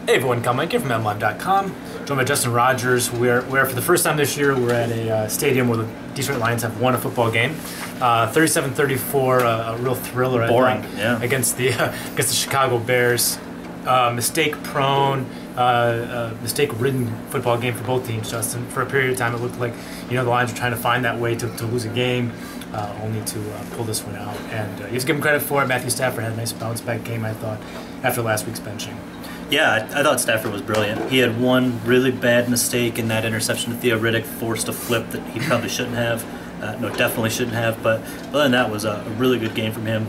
Hey everyone, Meinke from MLive&apos. Joined by Justin Rogers. We're for the first time this year, we're at a stadium where the Detroit Lions have won a football game. 37-34, a real thriller. Boring, yeah. Against the Chicago Bears. Mistake-prone, mistake-ridden football game for both teams, Justin. For a period of time, it looked like the Lions were trying to find that way to lose a game, only to pull this one out. And you have to give him credit for it. Matthew Stafford had a nice bounce-back game, I thought, after last week's benching. Yeah, I thought Stafford was brilliant. He had one really bad mistake in that interception to Theo Riddick, forced a flip that he probably shouldn't have. No, definitely shouldn't have. But other than that, was a really good game from him.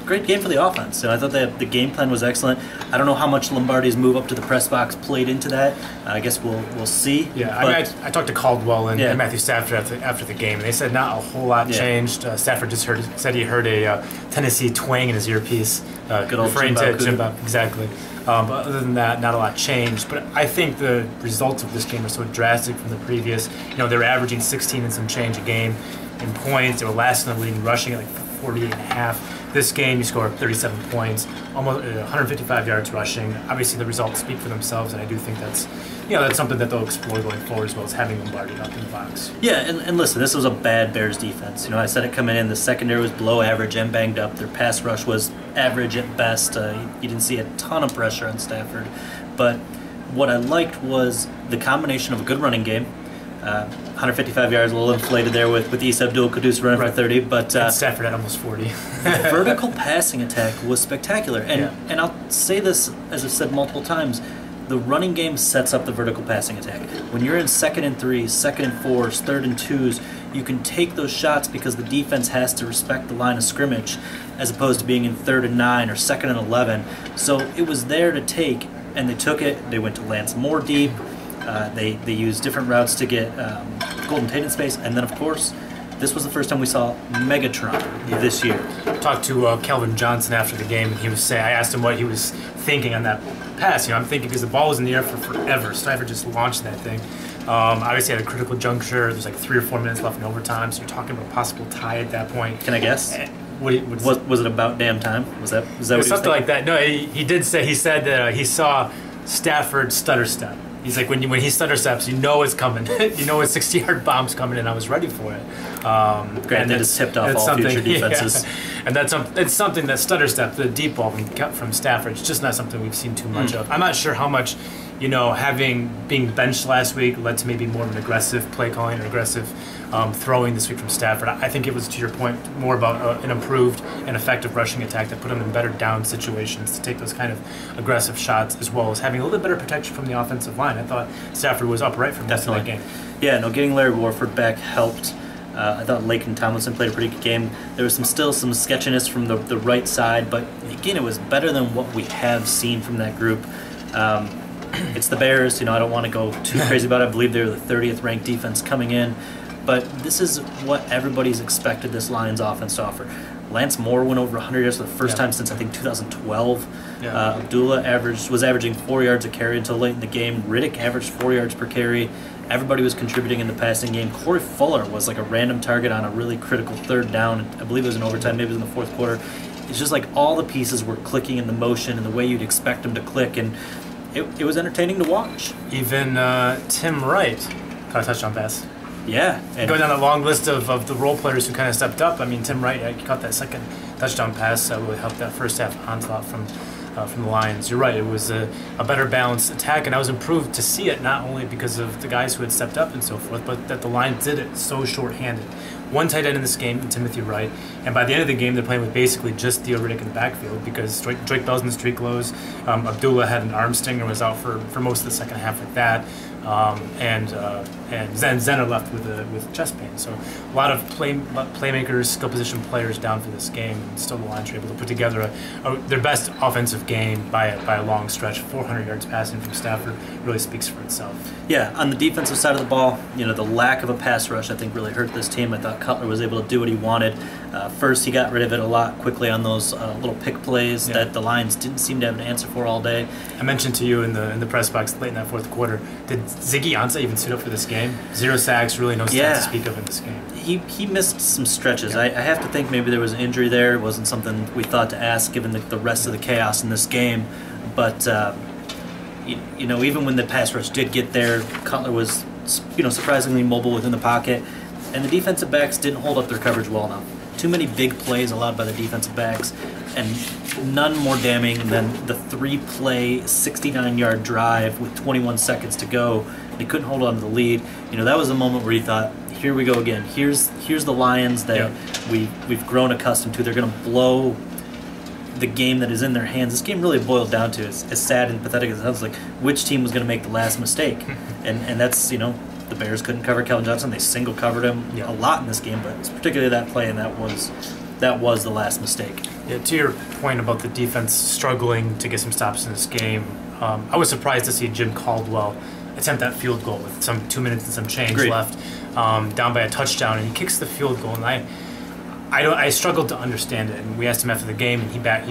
Great game for the offense. I thought the game plan was excellent. I don't know how much Lombardi's move up to the press box played into that. I guess we'll see. Yeah, I talked to Caldwell and Matthew Stafford after the game, and they said not a whole lot changed. Stafford just said he heard a Tennessee twang in his earpiece, good old referring to Jim Bob, exactly. But other than that, not a lot changed. But I think the results of this game are so drastic from the previous. They were averaging 16 and some change a game in points. They were last in the league in rushing at like 48.5. This game, you score 37 points, almost 155 yards rushing. Obviously, the results speak for themselves, and I do think that's something that they'll explore going forward, as well as having Lombardi up in the box. Yeah, and listen, this was a bad Bears defense. I said it coming in. The secondary was below average and banged up. Their pass rush was average at best. You didn't see a ton of pressure on Stafford. But what I liked was the combination of a good running game, 155 yards, a little inflated there with Isa Abdul-Quddus running for 30, but and Stafford had almost 40. The vertical passing attack was spectacular, and I'll say this as I've said multiple times: the running game sets up the vertical passing attack. When you're in 2nd and 3s, 2nd and 4s, 3rd and 2s, you can take those shots because the defense has to respect the line of scrimmage, as opposed to being in 3rd and 9 or 2nd and 11. So it was there to take, and they took it. They went to Lance Moore deep. They used different routes to get Golden Tate in space, and then of course, this was the first time we saw Megatron this year. Talked to Kelvin Johnson after the game, and he was saying, I asked him what he was thinking on that pass. I'm thinking because the ball was in the air for forever. Stafford just launched that thing. Obviously, at a critical juncture, there's like 3 or 4 minutes left in overtime, so you're talking about a possible tie at that point. Can I guess? Was it about damn time? Was that what something like that? No, he did say he said that he saw Stafford stutter step. He's like, when he stutter steps, you know it's coming. You know a 60-yard bomb's coming, and I was ready for it. Great, that has tipped off all future defenses. Yeah. And it's something that stutter step, the deep ball from Stafford, it's just not something we've seen too much of. I'm not sure how much, being benched last week led to maybe more of an aggressive play calling or aggressive throwing this week from Stafford. I think it was, to your point, more about an improved and effective rushing attack that put him in better down situations to take those kind of aggressive shots, as well as having a little bit better protection from the offensive line. I thought Stafford was upright from most of that game. Yeah, no, getting Larry Warford back helped. I thought Laken Tomlinson played a pretty good game. There was still some sketchiness from the right side, but again, it was better than what we have seen from that group. It's the Bears. I don't want to go too crazy about it. I believe they're the 30th ranked defense coming in. But this is what everybody's expected this Lions offense to offer. Lance Moore went over 100 yards for the first time since, I think, 2012. Abdullah was averaging 4 yards a carry until late in the game. Riddick averaged 4 yards per carry. Everybody was contributing in the passing game. Corey Fuller was like a random target on a really critical 3rd down. I believe it was in overtime, maybe it was in the 4th quarter. It's just like all the pieces were clicking in the motion and the way you'd expect them to click, and it was entertaining to watch. Even Tim Wright caught a touchdown pass. Yeah. And going down the long list of the role players who kind of stepped up, Tim Wright caught that second touchdown pass that really helped that first half onslaught from the Lions. You're right, it was a better balanced attack, and I was improved to see it not only because of the guys who had stepped up and so forth, but that the Lions did it so short-handed. One tight end in this game, Timothy Wright, and by the end of the game, they're playing with basically just Theo Riddick in the backfield because Drake Bell's in the street clothes. Abdullah had an arm stinger and was out for most of the second half with that. And Zen are left with chest pain. So a lot of playmakers, skill position players down for this game, and still the Lions were able to put together their best offensive game by a long stretch. 400 yards passing from Stafford really speaks for itself. Yeah, on the defensive side of the ball, the lack of a pass rush I think really hurt this team. I thought Cutler was able to do what he wanted. First, he got rid of it a lot quickly on those little pick plays that the Lions didn't seem to have an answer for all day. I mentioned to you in the press box late in that 4th quarter, did Ziggy Ansah even suit up for this game? 0 sacks, really no stats to speak of in this game. He missed some stretches. I have to think maybe there was an injury there. It wasn't something we thought to ask given the rest of the chaos in this game. But even when the pass rush did get there, Cutler was, surprisingly mobile within the pocket, and the defensive backs didn't hold up their coverage well enough. Too many big plays allowed by the defensive backs, and none more damning than the 3-play, 69-yard drive with 21 seconds to go. They couldn't hold on to the lead. That was the moment where you thought, here we go again. Here's the Lions that we've grown accustomed to. They're going to blow the game that is in their hands. This game really boiled down to, as sad and pathetic as it sounds, like which team was going to make the last mistake. and that's, the Bears couldn't cover Calvin Johnson. They single covered him a lot in this game, but it's particularly that play, and that was the last mistake. Yeah, to your point about the defense struggling to get some stops in this game, I was surprised to see Jim Caldwell attempt that field goal with some 2 minutes and some change left, down by a touchdown, and he kicks the field goal, and I struggled to understand it. And we asked him after the game, and he backed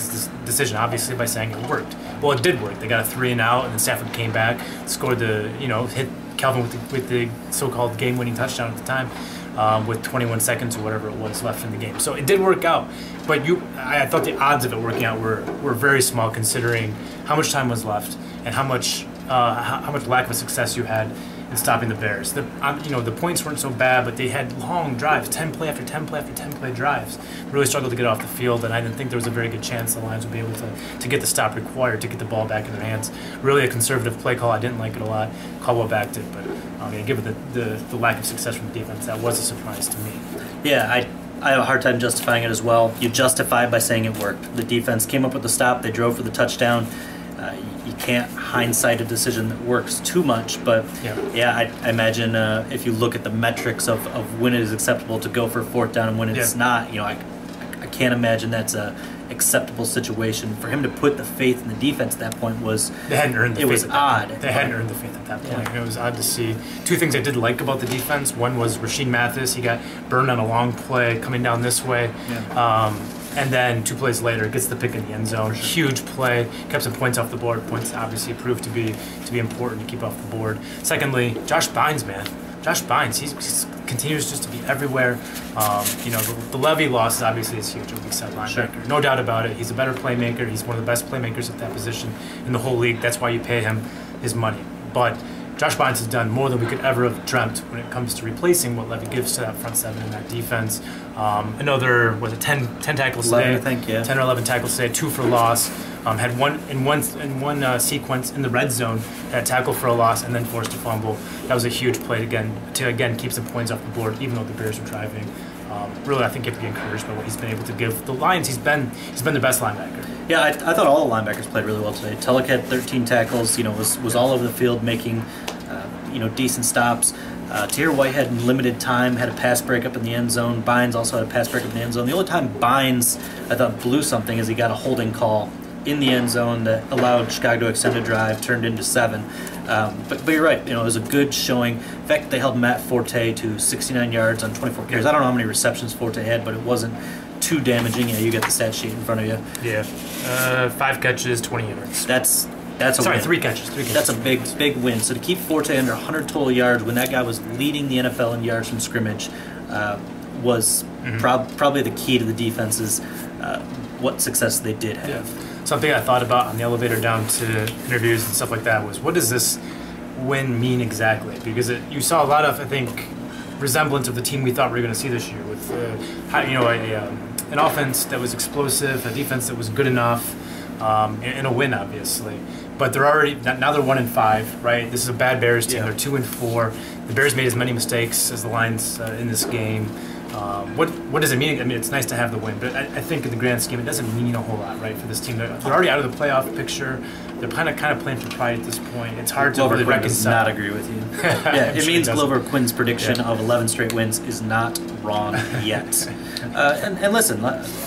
his decision obviously by saying it worked. Well, it did work. They got a 3-and-out, and then Stafford came back, scored hit Calvin with the so-called game-winning touchdown at the time, with 21 seconds or whatever it was left in the game. So it did work out, but I thought the odds of it working out were very small, considering how much time was left and how much lack of success you had in stopping the Bears. The points weren't so bad, but they had long drives, 10 play after 10 play after 10 play drives. Really struggled to get off the field, and I didn't think there was a very good chance the Lions would be able to get the stop required to get the ball back in their hands. Really a conservative play call. I didn't like it a lot. Caldwell backed it, but given the lack of success from the defense, that was a surprise to me. Yeah, I have a hard time justifying it as well. You justify it by saying it worked. The defense came up with the stop. They drove for the touchdown. You can't hindsight a decision that works too much, but I imagine if you look at the metrics of when it is acceptable to go for a 4th down and when it's not, I can't imagine that's a acceptable situation. For him to put the faith in the defense at that point they hadn't earned the faith. It was odd. They hadn't earned the faith at that point. And it was odd to see. 2 things I did like about the defense. One was Rasheed Mathis. He got burned on a long play coming down this way. And then 2 plays later, gets the pick in the end zone. Huge play, kept some points off the board. Points obviously proved to be important to keep off the board. Secondly, Josh Bynes, man. Josh Bynes, he continues just to be everywhere. The Levy loss obviously is huge. A weak side linebacker, no doubt about it. He's a better playmaker. He's one of the best playmakers at that position in the whole league. That's why you pay him his money. But Josh Bynes has done more than we could ever have dreamt when it comes to replacing what Levy gives to that front 7 and that defense. Another, 10 tackles 11, today? I think, yeah. 10 or 11 tackles today, 2 for loss. Had one sequence in the red zone, had a tackle for a loss, and then forced a fumble. That was a huge play to keep some points off the board, even though the Bears were driving. Really, I think you have to be encouraged by what he's been able to give the Lions. He's been the best linebacker. Yeah, I thought all the linebackers played really well today. Tulloch had 13 tackles. Was all over the field making decent stops. Tahir Whitehead in limited time had a pass breakup in the end zone. Bynes also had a pass breakup in the end zone. The only time Bynes, I thought, blew something is he got a holding call in the end zone that allowed Chicago to extend a drive, turned into 7. But you're right, it was a good showing. In fact, they held Matt Forte to 69 yards on 24 carries. I don't know how many receptions Forte had, but it wasn't too damaging. You got the stat sheet in front of you. Yeah, 5 catches, 20 yards. That's a Sorry, win. 3 catches. That's a big win. So to keep Forte under 100 total yards when that guy was leading the NFL in yards from scrimmage was probably the key to the defense's what success they did have. Yeah. Something I thought about on the elevator down to interviews and stuff like that was, what does this win mean exactly? Because you saw a lot of, I think, resemblance of the team we thought we were going to see this year with an offense that was explosive, a defense that was good enough, and a win, obviously. But they're already now they're 1-5, right? This is a bad Bears team. They're 2-4. The Bears made as many mistakes as the Lions in this game. What does it mean? I mean, it's nice to have the win, but I think in the grand scheme, it doesn't mean a whole lot, right, for this team. They're already out of the playoff picture. They're kind of playing for pride at this point. It's hard to really reconcile. Does not agree with you. Yeah, it means Glover Quinn's prediction of 11 straight wins is not wrong yet. And listen,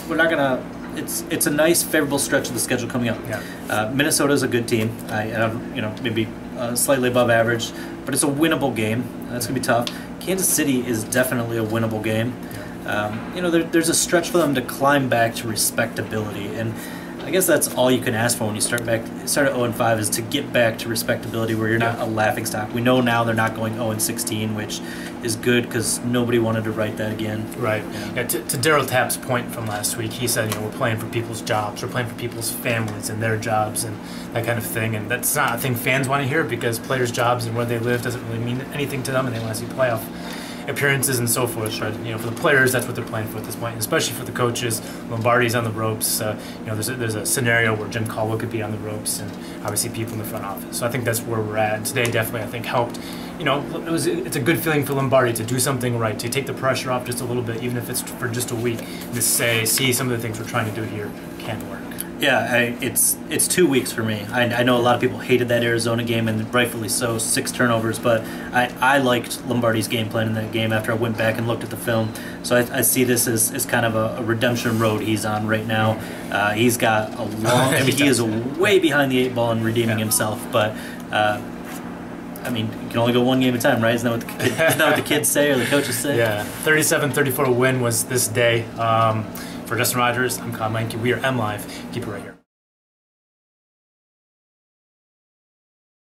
we're not gonna. It's a nice, favorable stretch of the schedule coming up. Yeah. Minnesota's a good team. Maybe slightly above average, but it's a winnable game. That's gonna be tough. Kansas City is definitely a winnable game. There's a stretch for them to climb back to respectability, and I guess that's all you can ask for when you start at 0-5 is to get back to respectability where you're not a laughingstock. We know now they're not going 0-16, which is good because nobody wanted to write that again. Right. Yeah, to Daryl Tapp's point from last week, he said, we're playing for people's jobs, we're playing for people's families and their jobs and that kind of thing. And that's not a thing fans want to hear because players' jobs and where they live doesn't really mean anything to them, and they want to see playoff appearances and so forth. But for the players, that's what they're playing for at this point, and especially for the coaches. Lombardi's on the ropes. There's a scenario where Jim Caldwell could be on the ropes, and obviously people in the front office. So I think that's where we're at. And today definitely I think helped. It's a good feeling for Lombardi to do something right, to take the pressure off just a little bit, even if it's for just a week, and to see some of the things we're trying to do here can work. Yeah, it's 2 weeks for me. I know a lot of people hated that Arizona game, and rightfully so, 6 turnovers, but I liked Lombardi's game plan in that game after I went back and looked at the film. So I see this as kind of a redemption road he's on right now. He's got a long... he is way behind the 8 ball in redeeming himself, but... you can only go one game at a time, right? Isn't that what the kids say or the coaches say? Yeah, 37-34 win was this day. For Justin Rogers, I'm Meinke. We are MLive. Keep it right here.